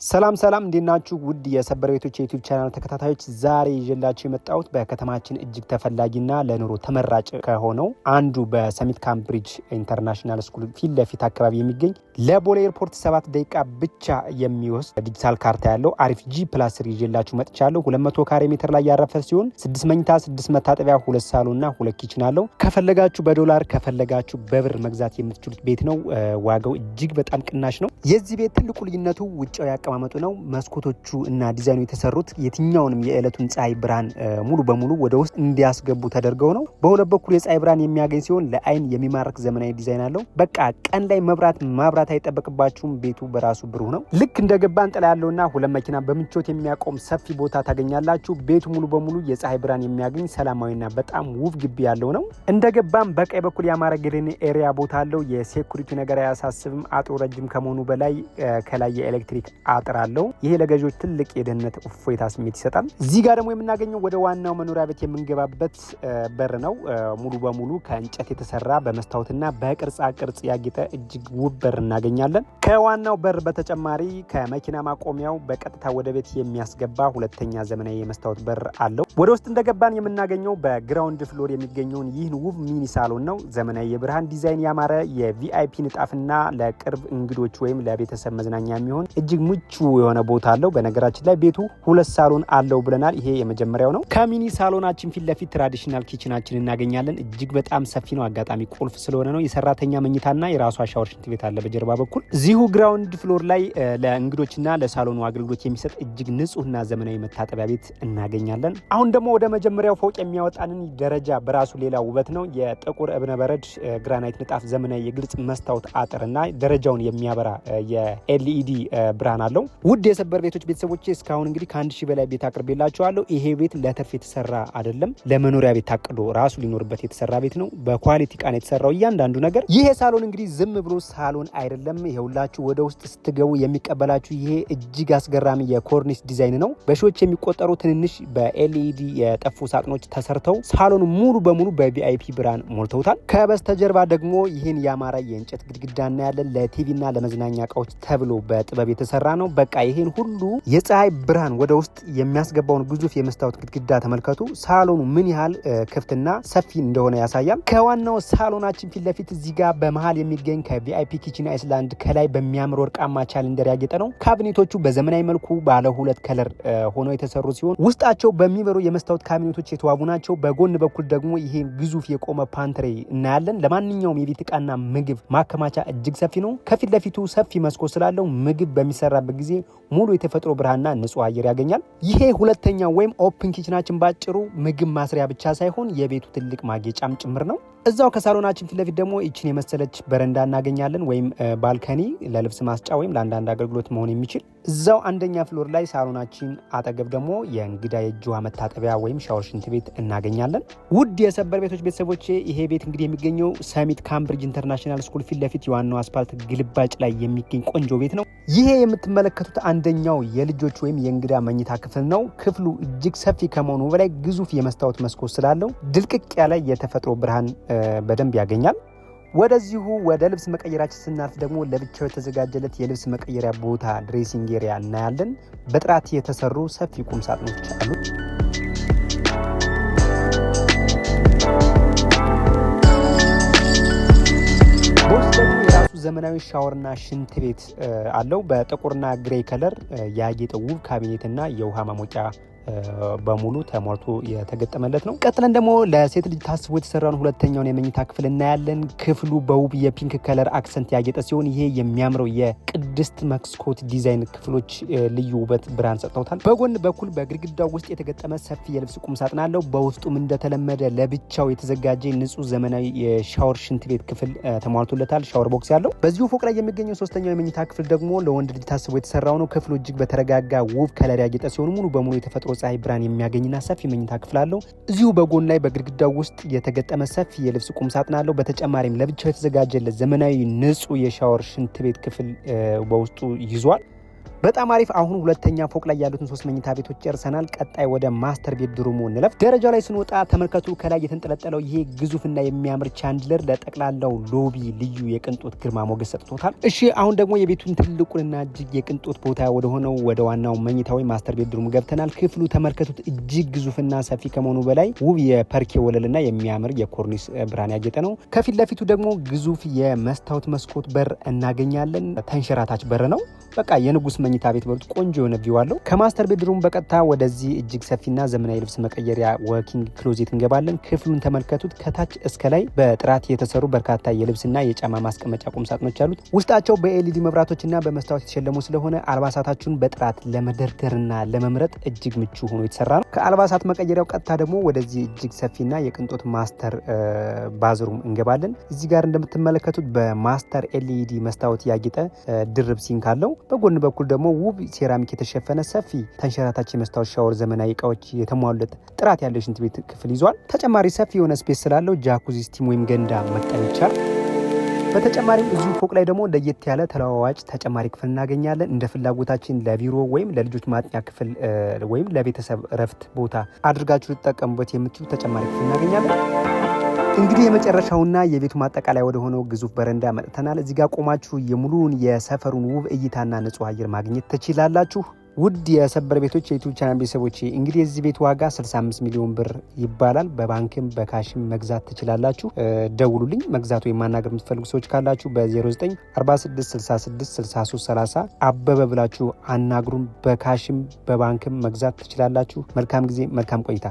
ሰላም እንዴት ናችሁ? ውድ የሰበር ቤቶች የዩቲዩብ ቻናል ተከታታዮች ዛሬ ይዤላችሁ የመጣሁት በከተማችን እጅግ ተፈላጊና ለኑሮ ተመራጭ ከሆነው አንዱ በሰሚት ካምብሪጅ ኢንተርናሽናል ስኩል ፊት ለፊት አካባቢ የሚገኝ ለቦሌ ኤርፖርት 7 ደቂቃ ብቻ የሚወስድ ዲጂታል ካርታ ያለው አሪፍ G+3 ይዤላችሁ መጥቻለሁ። 200 ካሬ ሜትር ላይ ያረፈ ሲሆን 6 መኝታ፣ 6 መታጠቢያ፣ 2 ሳሎንና 2 ኪችን አለው። ከፈለጋችሁ በዶላር ከፈለጋችሁ በብር መግዛት የምትችሉት ቤት ነው። ዋጋው እጅግ በጣም ቅናሽ ነው። የዚህ ቤት ትልቁ ልዩነቱ ውጫዊ አቀማመጡ ነው። መስኮቶቹ እና ዲዛይኑ የተሰሩት የትኛውንም የዕለቱን ፀሐይ ብርሃን ሙሉ በሙሉ ወደ ውስጥ እንዲያስገቡ ተደርገው ነው። በሁለት በኩል የፀሐይ ብርሃን የሚያገኝ ሲሆን ለአይን የሚማርክ ዘመናዊ ዲዛይን አለው። በቃ ቀን ላይ ማብራት አይጠበቅባችሁም። ቤቱ በራሱ ብሩህ ነው። ልክ እንደገባን ጥላ ያለውና 2 መኪና በምቾት የሚያቆም ሰፊ ቦታ ታገኛላችሁ። ቤቱ ሙሉ በሙሉ የፀሐይ ብርሃን የሚያገኝ ሰላማዊና በጣም ውብ ግቢ ያለው ነው። እንደገባን በቀኝ በኩል ያማረ ግሪን ኤሪያ ቦታ አለው። የሴኩሪቲ ነገር አያሳስብም። አጥሩ ረጅም ከመሆኑ በላይ ከላይ የኤሌክትሪክ አጥር አለው። ይሄ ለገዢዎች ትልቅ የደህንነት እፎይታ ስሜት ይሰጣል። እዚህ ጋር ደግሞ የምናገኘው ወደ ዋናው መኖሪያ ቤት የምንገባበት በር ነው። ሙሉ በሙሉ ከእንጨት የተሰራ በመስታወትና በቅርጻ ቅርጽ ያጌጠ እጅግ ውብ በር እናገኛለን። ከዋናው በር በተጨማሪ ከመኪና ማቆሚያው በቀጥታ ወደ ቤት የሚያስገባ ሁለተኛ ዘመናዊ የመስታወት በር አለው። ወደ ውስጥ እንደገባን የምናገኘው በግራውንድ ፍሎር የሚገኘውን ይህን ውብ ሚኒ ሳሎን ነው። ዘመናዊ የብርሃን ዲዛይን ያማረ የቪአይፒ ንጣፍና ለቅርብ እንግዶች ወይም ለቤተሰብ መዝናኛ የሚሆን እጅግ ምቹ የሆነ ቦታ አለው። በነገራችን ላይ ቤቱ 2 ሳሎን አለው ብለናል። ይሄ የመጀመሪያው ነው። ከሚኒ ሳሎናችን ፊት ለፊት ትራዲሽናል ኪችናችን እናገኛለን። እጅግ በጣም ሰፊ ነው። አጋጣሚ ቁልፍ ስለሆነ ነው። የሰራተኛ መኝታና የራሷ ሻወር ሽንት ቤት አለ በጀርባ በኩል። እዚሁ ግራውንድ ፍሎር ላይ ለእንግዶችና ለሳሎኑ አገልግሎት የሚሰጥ እጅግ ንጹህና ዘመናዊ መታጠቢያ ቤት እናገኛለን። አሁን ደግሞ ወደ መጀመሪያው ፎቅ የሚያወጣንን ደረጃ በራሱ ሌላ ውበት ነው። የጥቁር እብነ በረድ ግራናይት ንጣፍ፣ ዘመናዊ የግልጽ መስታወት አጥርና ደረጃውን የሚያበራ የኤልኢዲ ብርሃን አለው። ውድ የሰበር ቤቶች ቤተሰቦች እስካሁን እንግዲህ ከ1000 በላይ ቤት አቅርቤላችኋለሁ። ይሄ ቤት ለትርፍ የተሰራ አይደለም። ለመኖሪያ ቤት ታቅዶ ራሱ ሊኖርበት የተሰራ ቤት ነው። በኳሊቲ ቃን የተሰራው እያንዳንዱ ነገር። ይሄ ሳሎን እንግዲህ ዝም ብሎ ሳሎን አይደለም። ይኸውላችሁ ወደ ውስጥ ስትገቡ የሚቀበላችሁ ይሄ እጅግ አስገራሚ የኮርኒስ ዲዛይን ነው። በሺዎች የሚቆጠሩ ትንንሽ በኤልኢዲ የጠፉ ሳጥኖች ተሰርተው ሳሎኑ ሙሉ በሙሉ በቪአይፒ ብርሃን ሞልተውታል። ከበስተጀርባ ደግሞ ይህን ያማረ የእንጨት ግድግዳ እናያለን። ለቲቪና ለመዝናኛ እቃዎች ተብሎ በጥበብ የተሰራ ነው። በቃ ይሄን ሁሉ የፀሐይ ብርሃን ወደ ውስጥ የሚያስገባውን ግዙፍ የመስታወት ግድግዳ ተመልከቱ። ሳሎኑ ምን ያህል ክፍትና ሰፊ እንደሆነ ያሳያል። ከዋናው ሳሎናችን ፊት ለፊት እዚህ ጋር በመሃል የሚገኝ ከቪአይፒ ኪችን አይስላንድ ከላይ በሚያምር ወርቃማ ቻሌንደር ያጌጠ ነው። ካቢኔቶቹ በዘመናዊ መልኩ ባለ 2 ከለር ሆነው የተሰሩ ሲሆን ውስጣቸው በሚበሩ የመስታወት ካቢኔቶች የተዋቡ ናቸው። በጎን በኩል ደግሞ ይሄ ግዙፍ የቆመ ፓንትሬ እናያለን። ለማንኛውም የቤት ዕቃና ምግብ ማከማቻ እጅግ ሰፊ ነው። ከፊት ለፊቱ ሰፊ መስኮት ስላለው ምግብ በሚሰራበት ጊዜ ሙሉ የተፈጥሮ ብርሃንና ንጹህ አየር ያገኛል። ይሄ ሁለተኛው ወይም ኦፕን ኪችናችን ባጭሩ ምግብ ማስሪያ ብቻ ሳይሆን የቤቱ ትልቅ ማጌጫም ጭምር ነው። እዛው ከሳሎናችን ፊት ለፊት ደግሞ ይችን የመሰለች በረንዳ እናገኛለን፣ ወይም ባልከኒ ለልብስ ማስጫ ወይም ለአንዳንድ አገልግሎት መሆን የሚችል። እዛው አንደኛ ፍሎር ላይ ሳሎናችን አጠገብ ደግሞ የእንግዳ የእጅ ውሃ መታጠቢያ ወይም ሻወር ሽንት ቤት እናገኛለን። ውድ የሰበር ቤቶች ቤተሰቦቼ ይሄ ቤት እንግዲህ የሚገኘው ሰሚት ካምብሪጅ ኢንተርናሽናል ስኩል ፊት ለፊት የዋናው አስፓልት ግልባጭ ላይ የሚገኝ ቆንጆ ቤት ነው። ይሄ የምትመለከቱት አንደኛው የልጆች ወይም የእንግዳ መኝታ ክፍል ነው። ክፍሉ እጅግ ሰፊ ከመሆኑ በላይ ግዙፍ የመስታወት መስኮት ስላለው ድልቅቅ ያለ የተፈጥሮ ብርሃን በደንብ ያገኛል። ወደዚሁ ወደ ልብስ መቀየራችን ስናልፍ ደግሞ ለብቻው የተዘጋጀለት የልብስ መቀየሪያ ቦታ ድሬሲንግ ኤሪያ እናያለን። በጥራት የተሰሩ ሰፊ ቁም ሳጥኖች አሉ። በውስጥ ደግሞ የራሱ ዘመናዊ ሻወርና ሽንት ቤት አለው። በጥቁርና ግሬ ከለር ያጌጠ ውብ ካቢኔትና የውሃ ማሞቂያ በሙሉ ተሟልቶ የተገጠመለት ነው። ቀጥለን ደግሞ ለሴት ልጅ ታስቦ የተሰራውን ሁለተኛውን የመኝታ ክፍል እናያለን። ክፍሉ በውብ የፒንክ ከለር አክሰንት ያጌጠ ሲሆን ይሄ የሚያምረው የቅድስት መስኮት ዲዛይን ክፍሎች ልዩ ውበት ብርሃን ሰጥተውታል። በጎን በኩል በግድግዳው ውስጥ የተገጠመ ሰፊ የልብስ ቁም ሳጥን አለው። በውስጡም እንደተለመደ ለብቻው የተዘጋጀ ንጹህ ዘመናዊ የሻወር ሽንት ቤት ክፍል ተሟልቶለታል። ሻወር ቦክስ ያለው። በዚሁ ፎቅ ላይ የሚገኘው ሶስተኛው የመኝታ ክፍል ደግሞ ለወንድ ልጅ ታስቦ የተሰራው ነው። ክፍሉ እጅግ በተረጋጋ ውብ ከለር ያጌጠ ሲሆን ሙሉ በሙሉ የተፈጥሮ ፀሐይ ብርሃን የሚያገኝና ሰፊ መኝታ ክፍል አለው። እዚሁ በጎን ላይ በግድግዳው ውስጥ የተገጠመ ሰፊ የልብስ ቁም ሳጥን አለው። በተጨማሪም ለብቻው የተዘጋጀለት ዘመናዊ ንጹህ የሻወር ሽንት ቤት ክፍል በውስጡ ይዟል። በጣም አሪፍ። አሁን ሁለተኛ ፎቅ ላይ ያሉትን 3 መኝታ ቤቶች ጨርሰናል። ቀጣይ ወደ ማስተር ቤድሩሙ እንለፍ። ደረጃው ላይ ስንወጣ ተመልከቱ፣ ከላይ የተንጠለጠለው ይሄ ግዙፍና የሚያምር ቻንድለር ለጠቅላላው ሎቢ ልዩ የቅንጦት ግርማ ሞገስ ሰጥቶታል። እሺ አሁን ደግሞ የቤቱን ትልቁንና እጅግ የቅንጦት ቦታ ወደ ሆነው ወደ ዋናው መኝታ ወይ ማስተር ቤድሩሙ ገብተናል። ክፍሉ ተመልከቱት፣ እጅግ ግዙፍና ሰፊ ከመሆኑ በላይ ውብ የፐርኬ ወለልና የሚያምር የኮርኒስ ብርሃን ያጌጠ ነው። ከፊት ለፊቱ ደግሞ ግዙፍ የመስታወት መስኮት በር እናገኛለን። ተንሸራታች በር ነው። በቃ የንጉስ መኝታ ቤት በሉት፣ ቆንጆ የሆነ ቪው አለው። ከማስተር ቤድሩም በቀጥታ ወደዚህ እጅግ ሰፊና ዘመናዊ ልብስ መቀየሪያ ወኪንግ ክሎዜት እንገባለን። ክፍሉን ተመልከቱት፣ ከታች እስከ ላይ በጥራት የተሰሩ በርካታ የልብስና የጫማ ማስቀመጫ ቁም ሳጥኖች አሉት። ውስጣቸው በኤልኢዲ መብራቶችና በመስታወት የተሸለሙ ስለሆነ አልባሳታችሁን በጥራት ለመደርደርና ለመምረጥ እጅግ ምቹ ሆኖ የተሰራ ነው። ከአልባሳት መቀየሪያው ቀጥታ ደግሞ ወደዚህ እጅግ ሰፊና የቅንጦት ማስተር ባዝሩም እንገባለን። እዚህ ጋር እንደምትመለከቱት በማስተር ኤልኢዲ መስታወት ያጌጠ ድርብ ሲንክ አለው። በጎን በኩል ደግሞ ውብ ሴራሚክ የተሸፈነ ሰፊ ተንሸራታች የመስታወት ሻወር፣ ዘመናዊ እቃዎች የተሟሉት ጥራት ያለው ሽንት ቤት ክፍል ይዟል። ተጨማሪ ሰፊ የሆነ ስፔስ ስላለው ጃኩዚ፣ ስቲም ወይም ገንዳ መጠን ይቻል። በተጨማሪም እዚሁ ፎቅ ላይ ደግሞ ለየት ያለ ተለዋዋጭ ተጨማሪ ክፍል እናገኛለን። እንደ ፍላጎታችን ለቢሮ ወይም ለልጆች ማጥኛ ክፍል ወይም ለቤተሰብ ረፍት ቦታ አድርጋችሁ ልትጠቀሙበት የምትችሉ ተጨማሪ ክፍል እናገኛለን። እንግዲህ የመጨረሻውና የቤቱ ማጠቃለያ ወደ ሆነው ግዙፍ በረንዳ መጥተናል። እዚህ ጋር ቆማችሁ የሙሉውን የሰፈሩን ውብ እይታና ንጹህ አየር ማግኘት ትችላላችሁ። ውድ የሰበር ቤቶች የዩቲዩብ ቻናል ቤተሰቦች እንግዲህ የዚህ ቤት ዋጋ 65 ሚሊዮን ብር ይባላል። በባንክም በካሽም መግዛት ትችላላችሁ። ደውሉልኝ። መግዛት ወይም ማናገር የምትፈልጉ ሰዎች ካላችሁ በ0946666330 አበበ ብላችሁ አናግሩን። በካሽም በባንክም መግዛት ትችላላችሁ። መልካም ጊዜ፣ መልካም ቆይታ።